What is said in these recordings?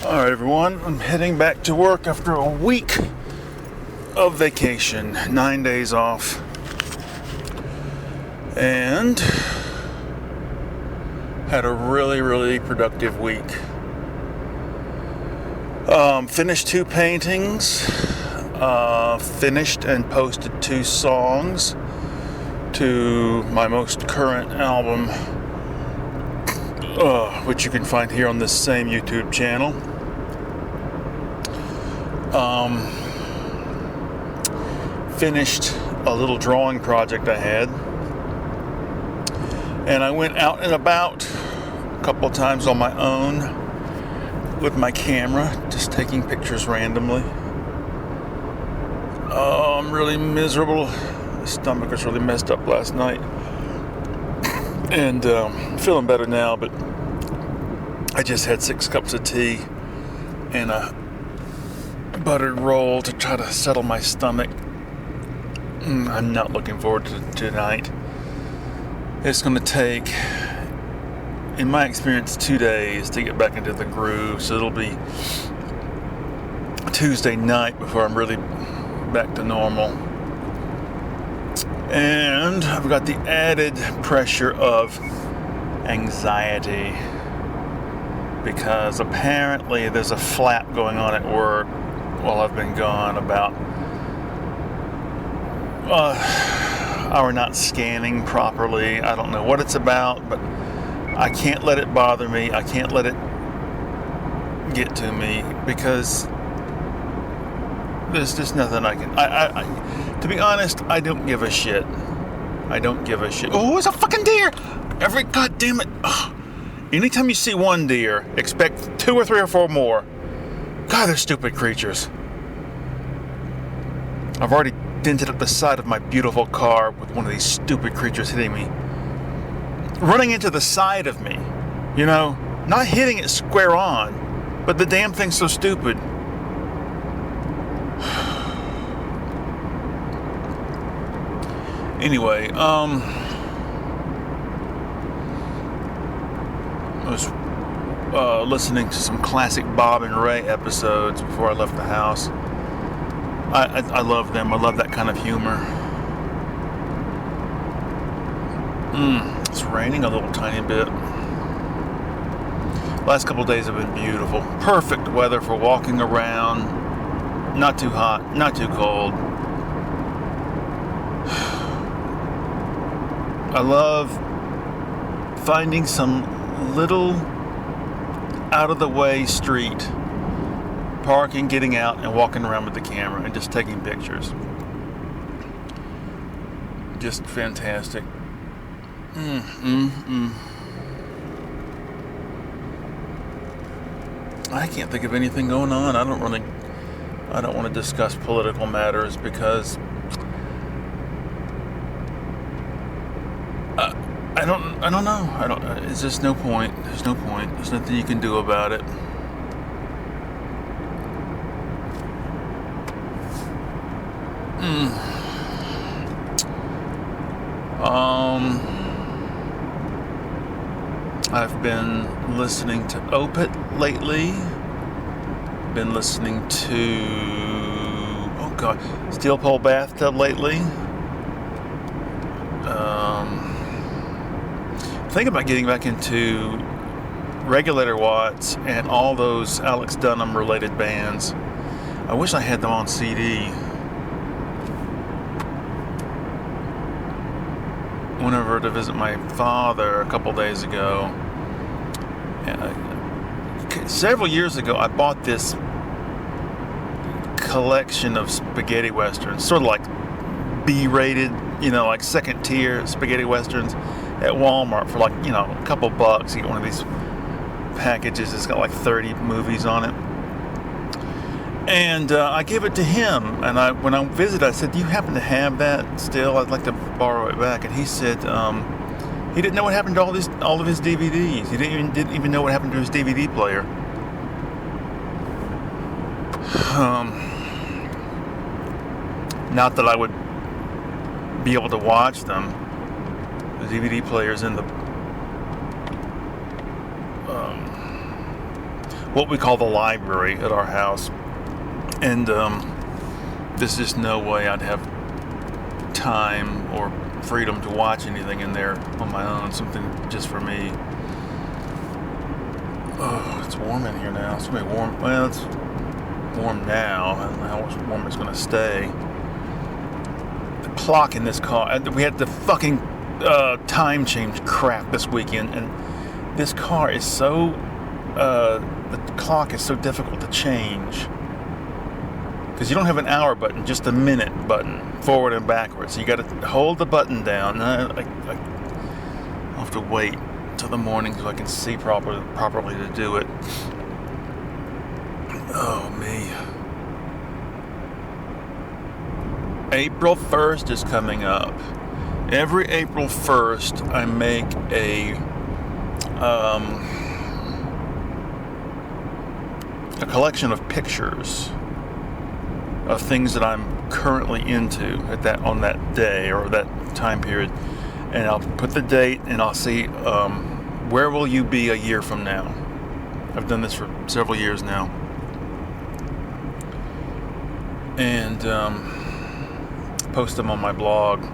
Alright everyone, I'm heading back to work after a week of vacation, 9 days off, and had a really productive week. Finished 2 paintings, finished and posted 2 songs to my most current album, which you can find here on this same YouTube channel. Finished a little drawing project I had, and I went out and about a couple of times on my own with my camera, just taking pictures randomly. Oh, I'm really miserable. My stomach was really messed up last night, and feeling better now, but I just had 6 cups of tea and a buttered roll to try to settle my stomach. I'm not looking forward to tonight. It's going to take, in my experience, 2 days to get back into the groove, so it'll be Tuesday night before I'm really back to normal. And I've got the added pressure of anxiety, because apparently there's a flap going on at work while I've been gone about our not scanning properly. I don't know what it's about, but I can't let it bother me. I can't let it get to me, because there's just nothing I can. I to be honest, I don't give a shit. I don't give a shit. Oh, it's a fucking deer! God damn it! Ugh. Anytime you see one deer, expect 2 or 3 or 4 more. God, they're stupid creatures. I've already dented up the side of my beautiful car with one of these stupid creatures hitting me. Running into the side of me. You know? Not hitting it square on, but the damn thing's so stupid. Anyway, I was listening to some classic Bob and Ray episodes before I left the house. I love them. I love that kind of humor. It's raining a little tiny bit. Last couple of days have been beautiful. Perfect weather for walking around. Not too hot, not too cold. I love finding some little out-of-the-way street, parking, getting out, and walking around with the camera and just taking pictures. Just fantastic. I can't think of anything going on. I don't want to discuss political matters, because I don't know. It's just no point. There's no point. There's nothing you can do about it. I've been listening to Opet lately. Been listening to Steel Pole Bathtub lately. Think about getting back into Regulator Watts and all those Alex Dunham related bands. I wish I had them on CD. Went over to visit my father a couple days ago. Several years ago, I bought this collection of spaghetti westerns, sort of like B-rated, like second tier spaghetti westerns, at Walmart for a couple bucks. You get one of these packages. It's got like 30 movies on it. And I gave it to him, and when I visited, I said, "Do you happen to have that still? I'd like to borrow it back." And he said he didn't know what happened to all of his DVDs. He didn't even know what happened to his DVD player. Not that I would be able to watch them. The DVD player's in the what we call the library at our house. And there's just no way I'd have time or freedom to watch anything in there on my own, something just for me. Oh, it's warm in here now. It's going to be warm. Well, it's warm now. I don't know how much warm it's going to stay. The clock in this car, we had the fucking time change crap this weekend, and this car is so, the clock is so difficult to change. Because you don't have an hour button, just a minute button, forward and backwards. So you got to hold the button down. I'll have to wait till the morning so I can see properly to do it. Oh, me. April 1st is coming up. Every April 1st, I make a collection of pictures of things that I'm currently into on that day or that time period, and I'll put the date and I'll see where will you be a year from now. I've done this for several years now, and post them on my blog.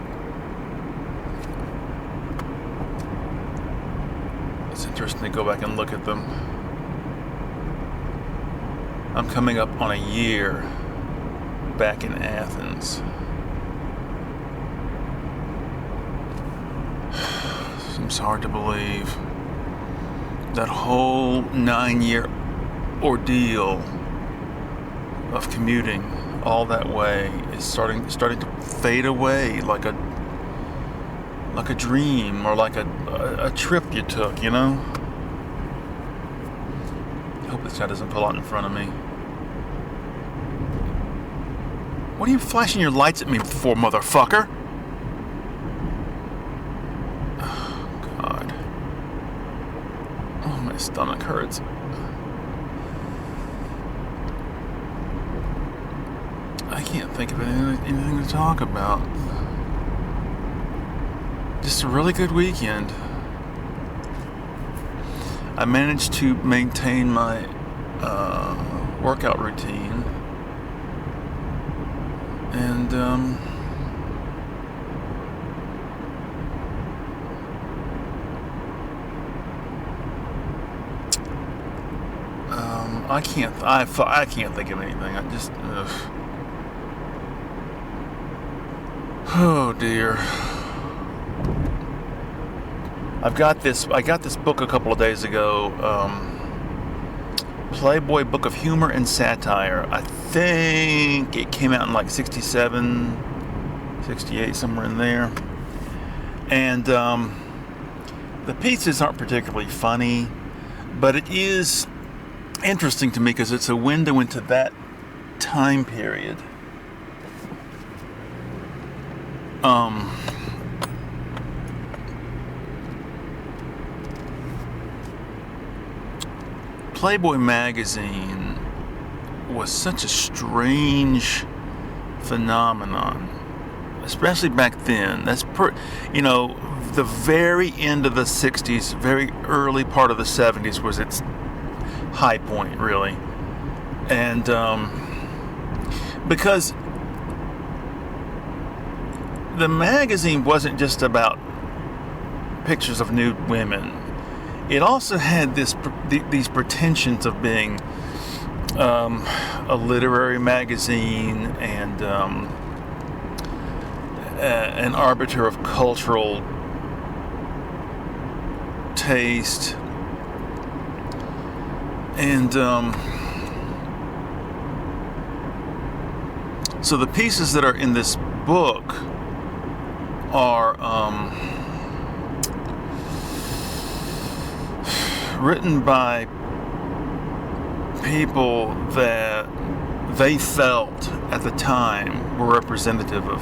It's interesting to go back and look at them. I'm coming up on a year back in Athens. Seems hard to believe. That whole 9-year ordeal of commuting all that way is starting to fade away like a dream or like a trip you took, you know? I hope this guy doesn't pull out in front of me. What are you flashing your lights at me for, motherfucker? Oh, God. Oh, my stomach hurts. I can't think of anything to talk about. Just a really good weekend. I managed to maintain my workout routine. And I can't think of anything. I just oh dear. I got this book a couple of days ago. Playboy Book of Humor and Satire. I think it came out in like 67, 68, somewhere in there. And the pieces aren't particularly funny, but it is interesting to me because it's a window into that time period. Playboy magazine was such a strange phenomenon, especially back then. That's the very end of the 60s, very early part of the 70s was its high point, really. And because the magazine wasn't just about pictures of nude women. It also had these pretensions of being a literary magazine and an arbiter of cultural taste. And so the pieces that are in this book are written by people that they felt at the time were representative of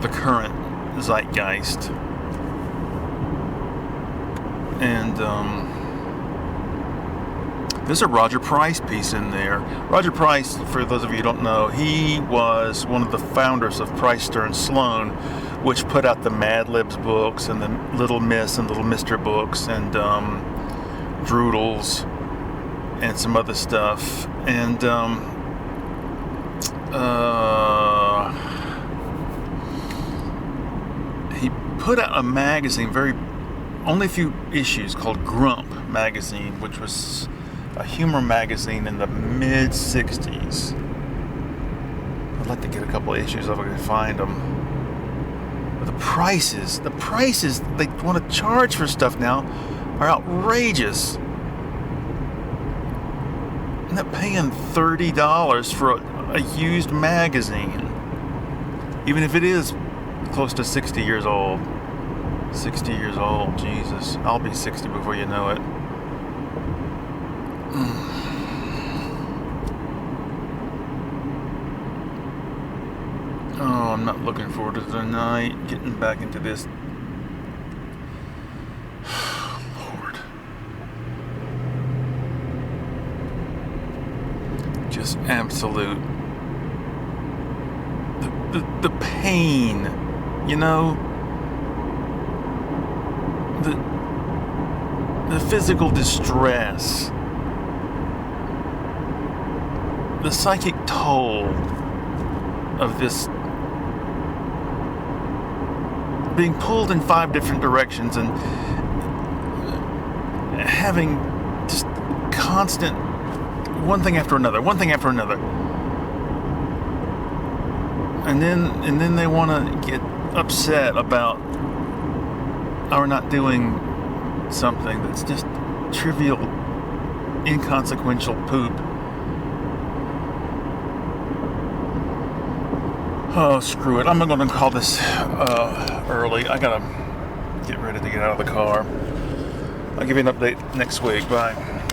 the current zeitgeist. And there's a Roger Price piece in there. Roger Price, for those of you who don't know, he was one of the founders of Price Stern Sloan, which put out the Mad Libs books and the Little Miss and Little Mister books and Droodles and some other stuff. And he put out a magazine, only a few issues, called Grump magazine, which was a humor magazine in the mid 60s. I'd like to get a couple of issues if I can find them. But the prices they want to charge for stuff now are outrageous. I'm not paying $30 for a used magazine, even if it is close to 60 years old. 60 years old, Jesus. I'll be 60 before you know it. Oh, I'm not looking forward to tonight, getting back into this. Lord. Just absolute. The pain, you know? The physical distress, the psychic toll of this being pulled in 5 different directions and having just constant one thing after another, and then they want to get upset about our not doing something that's just trivial, inconsequential poop. Oh, screw it. I'm going to call this early. I got to get ready to get out of the car. I'll give you an update next week. Bye.